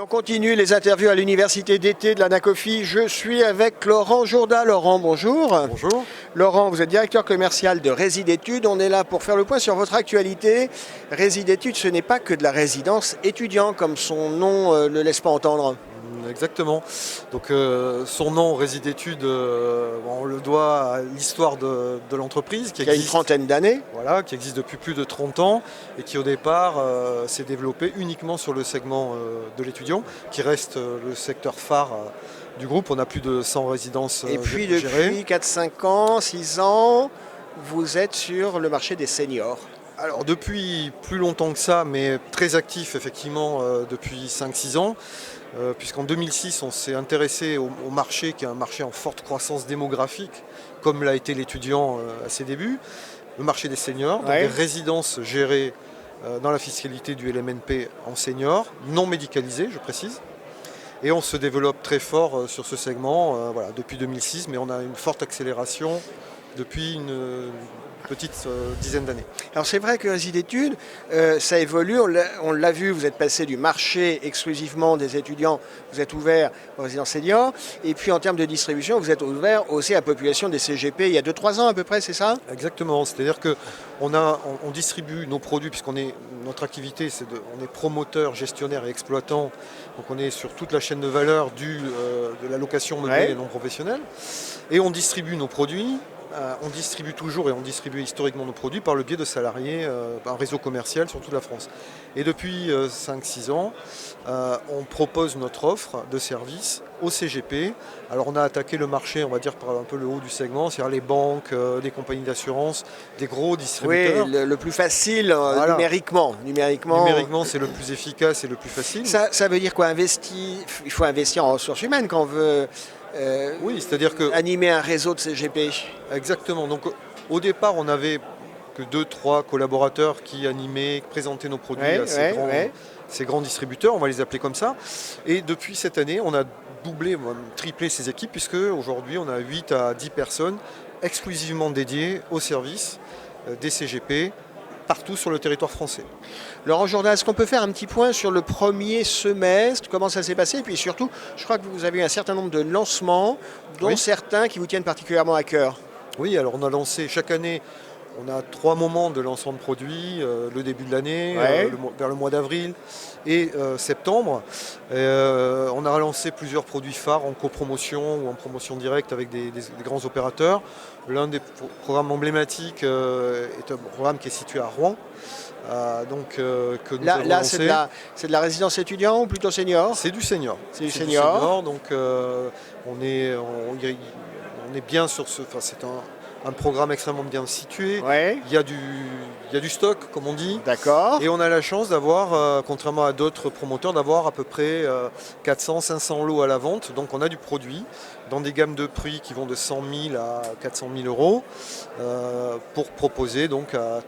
On continue les interviews à l'université d'été de l'Anacofi. Je suis avec Laurent Jourda. Laurent, bonjour. Bonjour. Laurent, vous êtes directeur commercial de Résidétudes. On est là pour faire le point sur votre actualité. Résidétudes, ce n'est pas que de la résidence étudiant, comme son nom ne laisse pas entendre. Exactement. Donc son nom, Résidétudes, on le doit à l'histoire de l'entreprise qui a une trentaine d'années. Voilà, qui existe depuis plus de 30 ans et qui au départ s'est développé uniquement sur le segment de l'étudiant, qui reste le secteur phare du groupe. On a plus de 100 résidences gérées. Et puis gérées. Depuis 4-5 ans, 6 ans, vous êtes sur le marché des seniors. Alors depuis plus longtemps que ça, mais très actif effectivement depuis 5-6 ans. Puisqu'en 2006, on s'est intéressé au marché, qui est un marché en forte croissance démographique, comme l'a été l'étudiant à ses débuts, le marché des seniors, donc des résidences gérées dans la fiscalité du LMNP en seniors, non médicalisées, je précise. Et on se développe très fort sur ce segment depuis 2006, mais on a une forte accélération depuis une petite dizaine d'années. Alors c'est vrai que Résidétudes, ça évolue, on l'a vu, vous êtes passé du marché exclusivement des étudiants, vous êtes ouvert aux résidents seniors, et puis en termes de distribution, vous êtes ouvert aussi à la population des CGP il y a 2-3 ans à peu près, c'est ça? Exactement, c'est-à-dire qu'on distribue nos produits, notre activité, on est promoteur, gestionnaire et exploitant, donc on est sur toute la chaîne de valeur de la location meublée et non professionnelle, et on distribue nos produits. On distribue toujours et on distribue historiquement nos produits par le biais de salariés, un réseau commercial sur toute la France. Et depuis 5-6 ans, on propose notre offre de services au CGP. Alors on a attaqué le marché, on va dire, par un peu le haut du segment, c'est-à-dire les banques, les compagnies d'assurance, des gros distributeurs. Oui, le plus facile numériquement. Numériquement, c'est le plus efficace et le plus facile. Ça veut dire quoi? Il faut investir en ressources humaines quand on veut... oui, c'est-à-dire que animer un réseau de CGP. Exactement. Donc au départ, on n'avait que 2-3 collaborateurs qui animaient, qui présentaient nos produits à ces grands distributeurs, on va les appeler comme ça. Et depuis cette année, on a doublé, triplé ces équipes, puisque aujourd'hui, on a 8 à 10 personnes exclusivement dédiées au service des CGP partout sur le territoire français. Laurent Jourda, est-ce qu'on peut faire un petit point sur le premier semestre, comment ça s'est passé? Et puis surtout, je crois que vous avez eu un certain nombre de lancements, dont certains qui vous tiennent particulièrement à cœur. Oui, alors on a lancé chaque année, on a 3 moments de lancement de produits, le début de l'année, vers le mois d'avril et septembre. On a lancé plusieurs produits phares en copromotion ou en promotion directe avec des grands opérateurs. L'un des programmes emblématiques est un programme qui est situé à Rouen. Que nous avons lancé. C'est de la résidence étudiant ou plutôt senior? C'est du senior. C'est du senior. Donc on est bien sur ce... c'est un programme extrêmement bien situé. Il y a du stock, comme on dit. D'accord. Et on a la chance d'avoir, contrairement à d'autres promoteurs, d'avoir à peu près 400-500 lots à la vente. Donc on a du produit dans des gammes de prix qui vont de 100 000 à 400 000 euros pour proposer donc à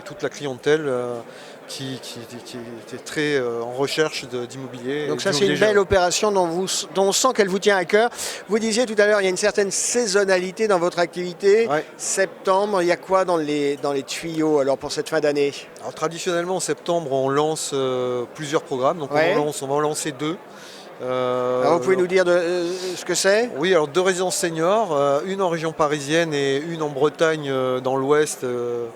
toute la clientèle qui était très en recherche d'immobilier. Donc ça, c'est une belle opération dont on sent qu'elle vous tient à cœur. Vous disiez tout à l'heure, il y a une certaine saisonnalité dans votre activité. Septembre, il y a quoi dans les tuyaux alors pour cette fin d'année? Alors traditionnellement, en septembre, on lance plusieurs programmes. Donc on va en lancer 2. Alors vous pouvez nous dire ce que c'est? Oui, alors 2 résidences seniors, une en région parisienne et une en Bretagne dans l'ouest de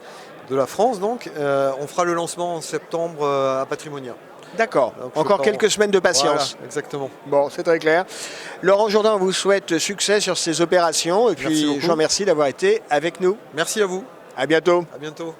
la France. Donc on fera le lancement en septembre à Patrimonia. D'accord, encore quelques semaines de patience. Voilà, exactement. Bon, c'est très clair. Laurent Jourda, on vous souhaite succès sur ces opérations et puis je vous remercie d'avoir été avec nous. Merci à vous. À bientôt. À bientôt.